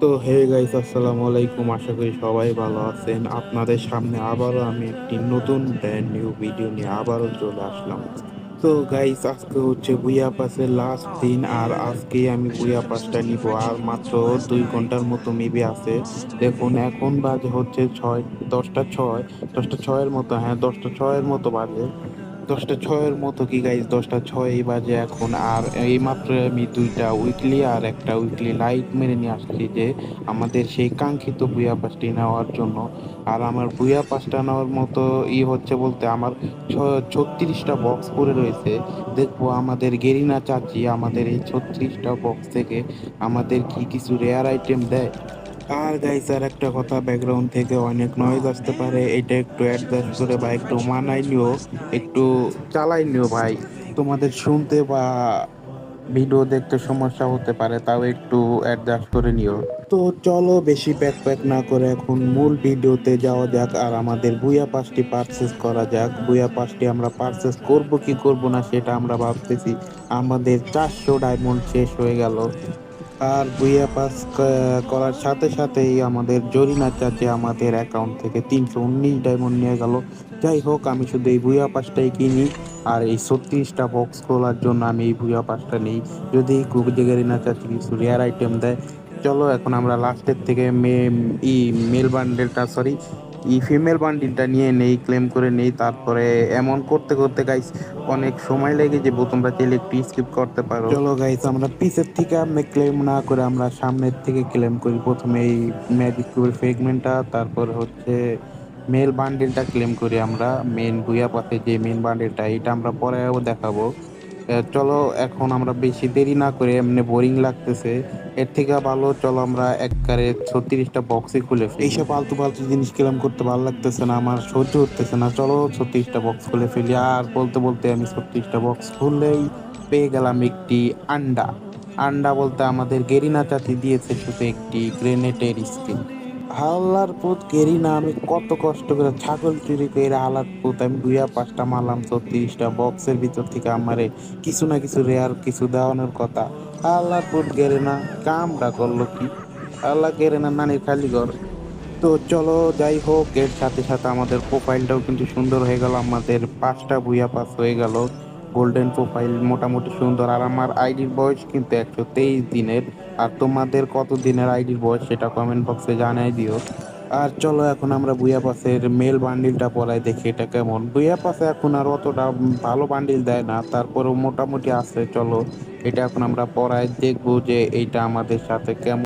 তো hey guys, আসসালামু আলাইকুম। আশা করি সবাই ভালো আছেন। আপনাদের সামনে আবারও আমি একটি নতুন ব্র্যান্ড নিউ ভিডিও নিয়ে আবারও চলে আসলাম। তো গাইস, আজকে হচ্ছে বুয়া পাসের লাস্ট দিন, আর আজকেই আমি বুয়া পাসটা নিব। আর মাত্র 2 ঘন্টার মতো মেবি আছে। দেখুন, এখন বাজে হচ্ছে 10টা 6, 10টা 6-এর মতো। হ্যাঁ, 10টা 6-এর মতো বাজে। 10টা 6-এর মতো কি গাইজ, 10টা 6-ই বাজে এখন। আর এই মাত্র আমি দুইটা উইকলি আর একটা উইকলি লাইট মেরে নিয়ে আসছি যে আমাদের সেই কাঙ্ক্ষিত বুয়া পাসটি নেওয়ার জন্য। আর আমার বুয়া পাসটা নেওয়ার মতো হচ্ছে বলতে আমার 36টা বক্স পড়ে রয়েছে। দেখবো আমাদের গেরিনা চাচি আমাদের এই 36টা বক্স থেকে আমাদের কি কিছু রেয়ার আইটেম দেয়। আর গাইস, আর একটা কথা, ব্যাকগ্রাউন্ড থেকে অনেক নয়েজ আসতে পারে, এটা একটু অ্যাডজাস্ট করে বা একটু মানায় নিও, একটু চালাই নিও ভাই। তোমাদের শুনতে বা ভিডিও দেখতে সমস্যা হতে পারে, তাও একটু অ্যাডজাস্ট করে নিও। তো চলো বেশি প্যাক প্যাক না করে এখন মূল ভিডিওতে যাওয়া যাক, আর আমাদের বুয়া পাসটি পারচেস করা যাক। বুয়া পাসটি আমরা পারচেস করব কি করব না সেটা আমরা ভাবতেছি। আমাদের 400 ডায়মন্ড শেষ হয়ে গেল। আর বুইয়া পাস করার সাথে সাথেই আমাদের জরিনা চাচে আমাদের অ্যাকাউন্ট থেকে 319 ডায়মন্ড নিয়ে গেল। যাই হোক, আমি শুধু এই বুইয়া পাসটাই কিনি, আর এই 36টা বক্স খোলার জন্য আমি এই বুইয়া পাসটা নিই। যদি জেগারিনা চাচি কিছু রেয়ার আইটেম দেয়। চলো এখন আমরা লাস্টের থেকে মেল বান্ডেলটা, সরি, ফিমেল বান্ডিলটা নিয়ে নেই, ক্লেম করে নেই। তারপরে এমন করতে করতে গাইস অনেক সময় লেগে যাবো, তোমরা চাইলে একটু স্কিপ করতে পারো। চলো গাইস, আমরা পিছের থেকে আমরা ক্লেম না করে আমরা সামনের থেকে ক্লেম করি। প্রথমে এই ম্যাজিক কিউবের ফ্রেগমেন্টটা, তারপর হচ্ছে মেল বান্ডেলটা ক্লেম করি আমরা। মেন ভুইয়া পাতে যে মেন বান্ডেলটা, এটা আমরা পরেও দেখাবো। চলো এখন আমরা বেশি দেরি না করে, এমনি বোরিং লাগতেছে, এর থেকে ভালো চলো আমরা একবারে 36টা বক্সই খুলে ফেলি। এইসব ফালতু ফালতু জিনিস ক্লেম করতে ভালো লাগতেছে না, আমার সহ্য হতেছে না। চলো 36টা বক্স খুলে ফেলি। আর বলতে বলতে আমি 36টা বক্স খুললেই পেয়ে গেলাম একটি আন্ডা। আন্ডা বলতে আমাদের গেরিনা চাচি দিয়েছে শুধু একটি গ্রেনেটের স্কিন। হাল্লার পুত গেরিনা, আমি কত কষ্ট করে ছাগল চুরি করে হালার পুত আমি 2-5টা মারলাম 36টা বক্সের ভিতর থেকে। আমারে কিছু না কিছু রেয়ার কিছু দেওয়ানোর কথা। আল্লাহর পুত গেরিনা কামটা করলো কি? আল্লাহ, গেরিনা নানির খালি ঘর। তো চলো যাই হোক, এর সাথে সাথে আমাদের প্রোফাইলটাও কিন্তু সুন্দর হয়ে গেল। আমাদের 5টা বুইয়া পাস হয়ে গেল। গোল্ডেন প্রোফাইল মোটামুটি সুন্দর। আর আমার আইডির বয়স কিন্তু 123 দিনের। আর তোমাদের কত দিনের আইডির বয়স সেটা কমেন্ট বক্সে জানাই দিও। আর চলো এখন আমরা বুইয়া পাসের মেল বান্ডিলটা পরাই দেখি এটা কেমন। বুইয়া পাসে এখন আর অতটা ভালো বান্ডিল দেয় না, তারপরেও মোটামুটি আছে। চলো এটা এখন আমরা পরাই দেখবো যে এইটা আমাদের সাথে কেমন।